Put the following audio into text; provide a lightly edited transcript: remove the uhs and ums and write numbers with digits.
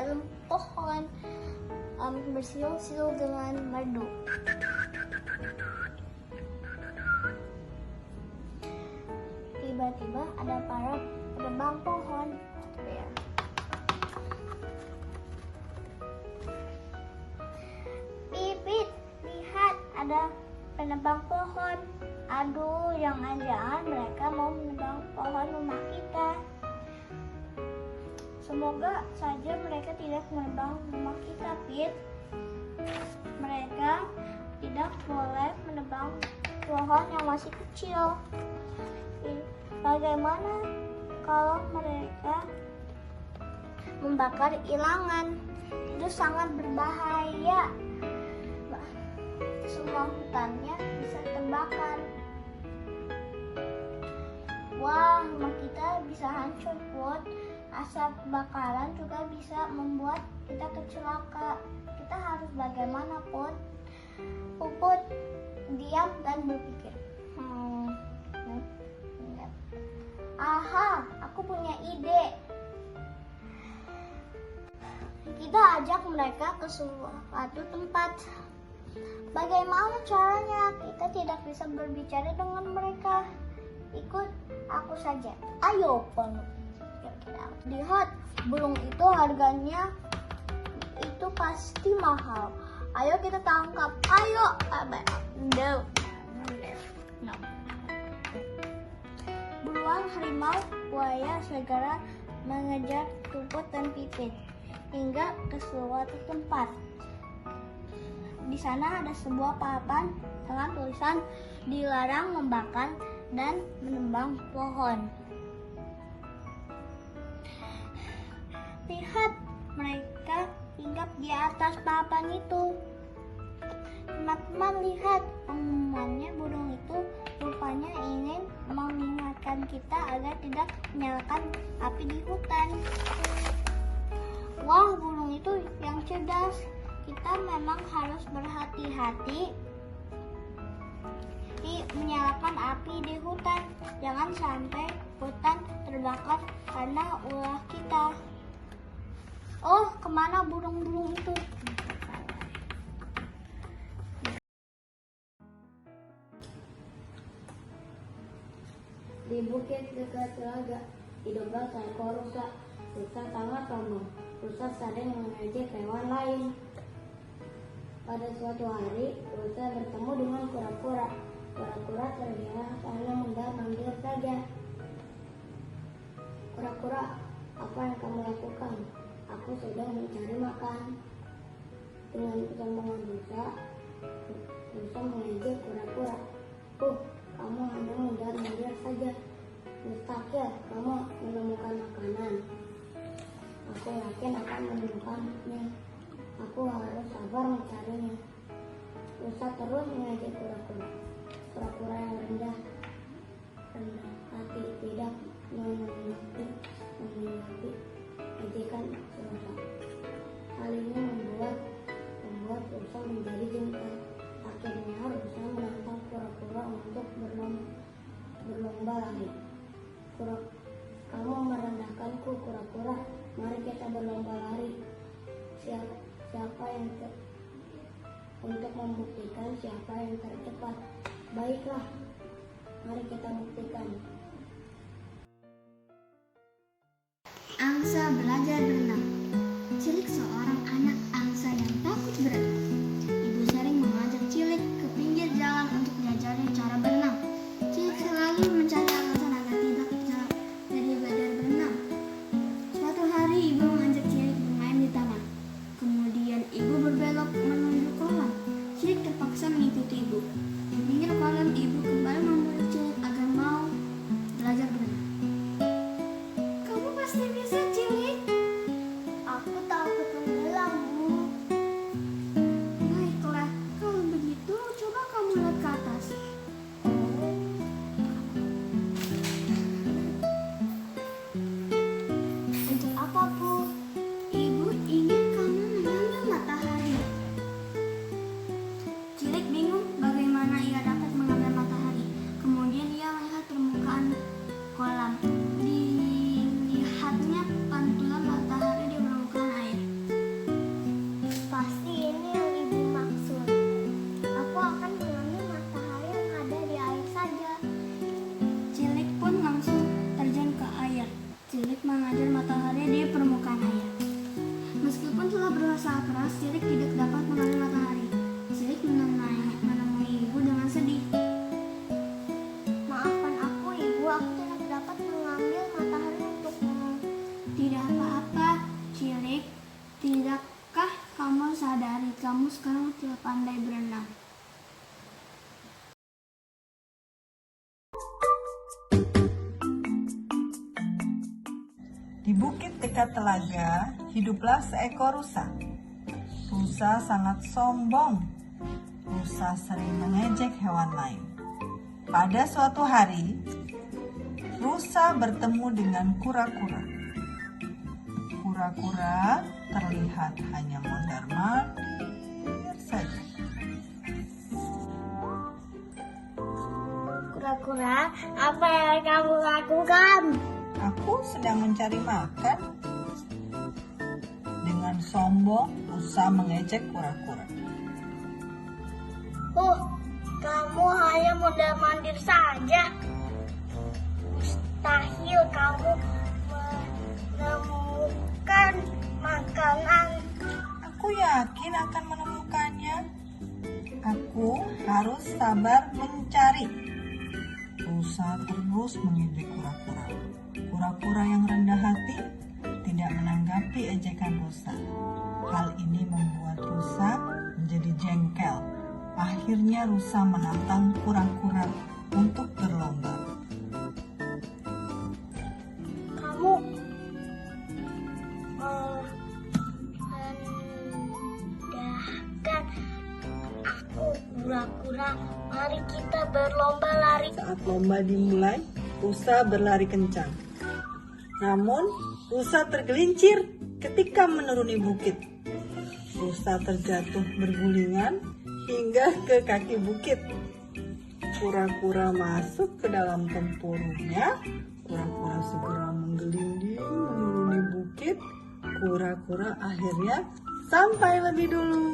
dalam pohon bersiul-siul dengan merdu. Tiba-tiba ada para penebang pohon. Pipit, lihat ada penebang pohon. Aduh, jangan-jangan mereka mau menebang pohon rumah kita. Semoga saja mereka tidak menebang rumah kita, Pit. Mereka tidak boleh menebang pohon yang masih kecil. Bagaimana kalau mereka membakar ilangan? Itu sangat berbahaya. Semua hutannya bisa terbakar. Wah, rumah kita bisa hancur, Put. Asap kebakaran juga bisa membuat kita kecelaka. Kita harus bagaimana, Put? Puput diam dan berpikir. Aha, aku punya ide. Kita ajak mereka ke suatu tempat. Bagaimana caranya? Kita tidak bisa berbicara dengan mereka. Ikut aku saja. Ayo, lihat, burung itu harganya itu pasti mahal. Ayo kita tangkap. Ayo. No. Beruang, harimau, buaya segera mengejar Puput dan Pipit hingga ke suatu tempat. Di sana ada sebuah papan dengan tulisan dilarang membakar dan menebang pohon. Lihat, mereka hinggap di atas papan itu. Teman-teman lihat, pengumumannya burung itu rupanya ingin mengingatkan kita agar tidak menyalakan api di hutan. Wah, burung itu yang cerdas. Kita memang harus berhati-hati menyalakan api di hutan. Jangan sampai hutan terbakar karena ulah kita. Oh, kemana burung-burung itu? Di bukit dekat telaga, hiduplah seekor rusa. Rusa sangat sombong. Rusa sering mengejek hewan lain. Pada suatu hari, rusa bertemu dengan kura-kura. Kura-kura terdiam karena manggil saja. Kura-kura, apa yang kamu lakukan? Aku sedang mencari makan. Dengan kesombongan rusa mengejek kura-kura. Kamu hanya manggil saja. Mustahil kamu menemukan makanan. Aku yakin akan menemukannya. Aku harus sabar mencarinya. Rusa terus mengejek kura-kura. Kura-kura yang rendah hati tidak menanggapi ejekan rusa. Hal ini membuat rusa menjadi jengkel. Akhirnya rusa menantang kura-kura untuk berlomba lari. Kamu merendahkanku, kura-kura. Mari kita berlomba lari. Siapa yang untuk membuktikan siapa yang tercepat. Baiklah, mari kita buktikan. Angsa belajar berenang. Cilik seorang anak angsa yang takut berenang. Ibu sering mengajak Cilik ke pinggir jalan untuk diajarin cara berenang. Cilik selalu mencari alasan agar tidak jadi belajar berenang. Suatu hari ibu mengajak Cilik bermain di taman. Kemudian ibu berbelok menuju kolam. Cilik terpaksa mengikuti ibu. Di pinggir kolam ibu kembali memeluk Cilik agar mau belajar berenang. Kamu pasti bisa, Cilik. Aku takut tenggelam, Bu. Baiklah, kalau begitu coba kamu lihat ke atas. Untuk apa, Bu? Ibu ingin kamu mengambil matahari. Cilik bingung bagaimana kura-kura, Cilik tidak dapat mengambil matahari. Cilik menemui ibu dengan sedih. Maafkan aku, Ibu. Aku tidak dapat mengambil matahari untukmu. Tidak apa-apa, Cilik. Tidakkah kamu sadari kamu sekarang tidak pandai berenang? Di bukit dekat telaga, hiduplah seekor rusa. Rusa sangat sombong. Rusa sering mengejek hewan lain. Pada suatu hari, rusa bertemu dengan kura-kura. Kura-kura terlihat hanya mondar-mandir saja. Kura-kura, apa yang kamu lakukan? Aku sedang mencari makan. Dengan sombong, rusa mengejek kura-kura. Kamu hanya mondar-mandir saja. Mustahil kamu menemukan makanan. Aku yakin akan menemukannya. Aku harus sabar mencari. Rusa terus mengejek kura-kura. Kura-kura yang rendah hati tidak menanggapi ejekan rusa. Hal ini membuat rusa menjadi jengkel. Akhirnya rusa menantang kura-kura untuk berlomba. Kamu merendahkan aku, kura-kura. Mari kita berlomba lari. Saat lomba dimulai, rusa berlari kencang. Namun, rusa tergelincir ketika menuruni bukit. Rusa terjatuh bergulingan hingga ke kaki bukit. Kura-kura masuk ke dalam tempurungnya. Kura-kura segera menggelinding menuruni bukit. Kura-kura akhirnya sampai lebih dulu.